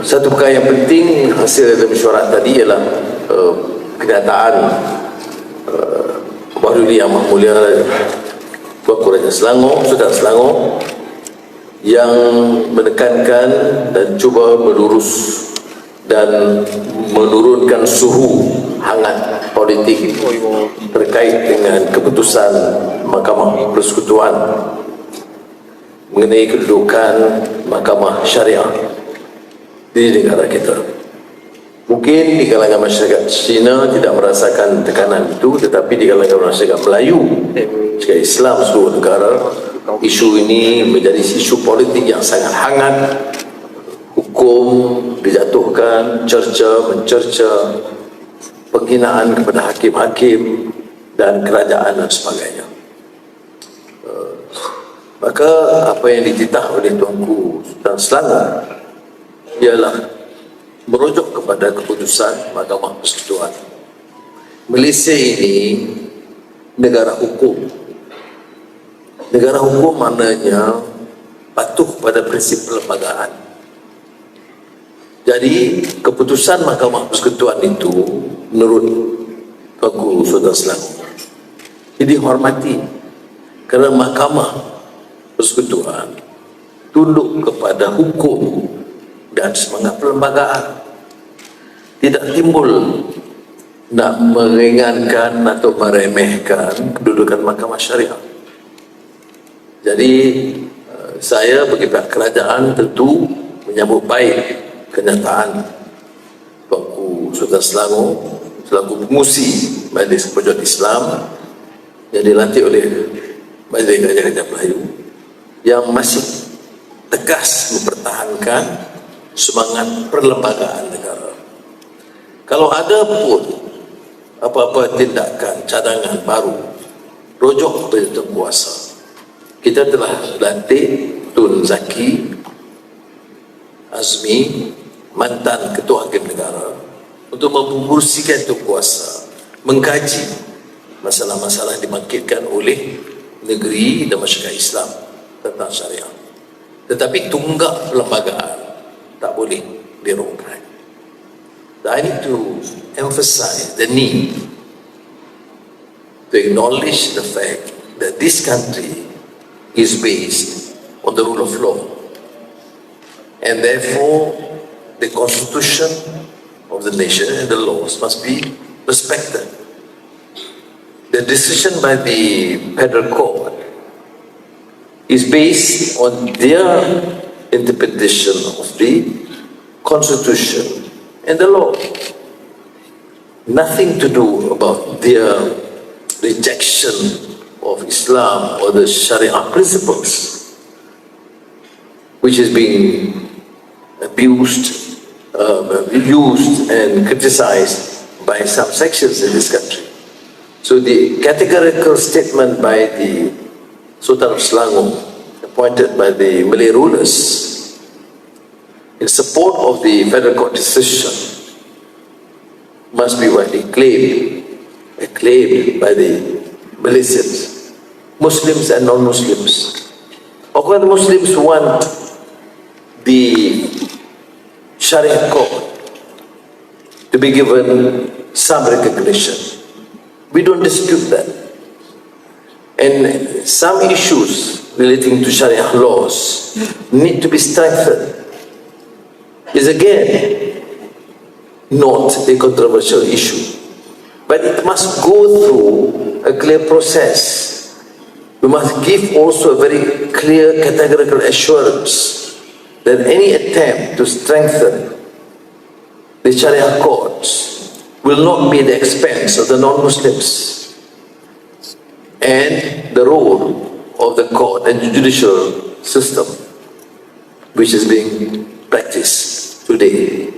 Satu perkara yang penting hasil dari mesyuarat tadi ialah kenyataan Wahyudi Yang Maha Mulia Tuanku Raja Selangor, Sultan Selangor, yang menekankan dan cuba melurus dan menurunkan suhu hangat politik terkait dengan keputusan Mahkamah Persekutuan mengenai kedudukan Mahkamah Syariah di negara kita. Mungkin di kalangan masyarakat Cina tidak merasakan tekanan itu, tetapi di kalangan masyarakat Melayu, masyarakat Islam seluruh negara, isu ini menjadi isu politik yang sangat hangat. Hukum dijatuhkan, mencerca penghinaan kepada hakim-hakim dan kerajaan dan sebagainya. Maka apa yang dititah oleh Tuanku Sultan Selangor ialah merujuk kepada keputusan Mahkamah Persekutuan. Malaysia ini negara hukum. Negara hukum maknanya patuh pada prinsip perlembagaan. Jadi keputusan Mahkamah Persekutuan itu menurut Tuanku Sultan Selangor dihormati kerana Mahkamah Persekutuan tunduk kepada hukum dan semangat perlembagaan, tidak timbul nak meringankan atau meremehkan kedudukan Mahkamah Syariah. Jadi saya bagi pihak kerajaan tentu menyambut baik kenyataan Tuanku Sultan Selangor selaku pengurusi Majlis Perjuangan Islam yang dilantik oleh Majlis Raja Melayu yang masih tegas mempertahankan semangat perlembagaan negara. Kalau ada pun apa-apa tindakan cadangan baru rujuk kepada kuasa, kita telah lantik Tun Zaki Azmi, mantan Ketua Hakim Negara, untuk membersihkan itu kuasa, mengkaji masalah-masalah dibangkitkan oleh negeri dan masyarakat Islam tentang syariah. Tetapi tunggak perlembagaan tak boleh dirongkai. I need to emphasize the need to acknowledge the fact that this country is based on the rule of law, and therefore the constitution of the nation and the laws must be respected. The decision by the Federal Court is based on their interpretation of the constitution and the law. Nothing to do about their rejection of Islam or the Sharia principles, which is being abused, used and criticized by some sections in this country. So the categorical statement by the Sultan of Selangor, appointed by the Malay rulers, in support of the Federal Court decision, must be widely acclaimed by the Malaysians, Muslims and non-Muslims. Of course, the Muslims want the Sharia Court to be given some recognition. We don't dispute that. And some issues relating to Sharia laws need to be strengthened. Is again not a controversial issue, but it must go through a clear process. We must give also a very clear categorical assurance that any attempt to strengthen the Sharia courts will not be at the expense of the non-Muslims and the role of the court and judicial system which is being practiced today.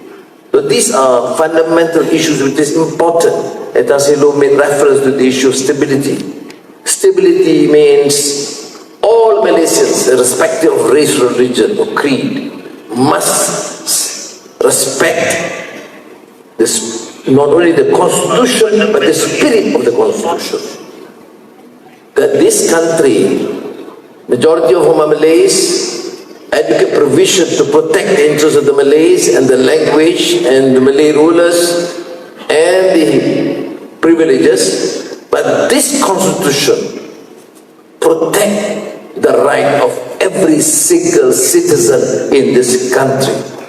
So these are fundamental issues which is important. And Tasilo made reference to the issue of stability. Stability means all Malaysians, irrespective of race, religion or creed, must respect this, not only the constitution, but the spirit of the constitution. That this country, majority of whom are Malays, adequate provision to protect the interests of the Malays and the language and the Malay rulers and the privileges, but this constitution protect the right of every single citizen in this country.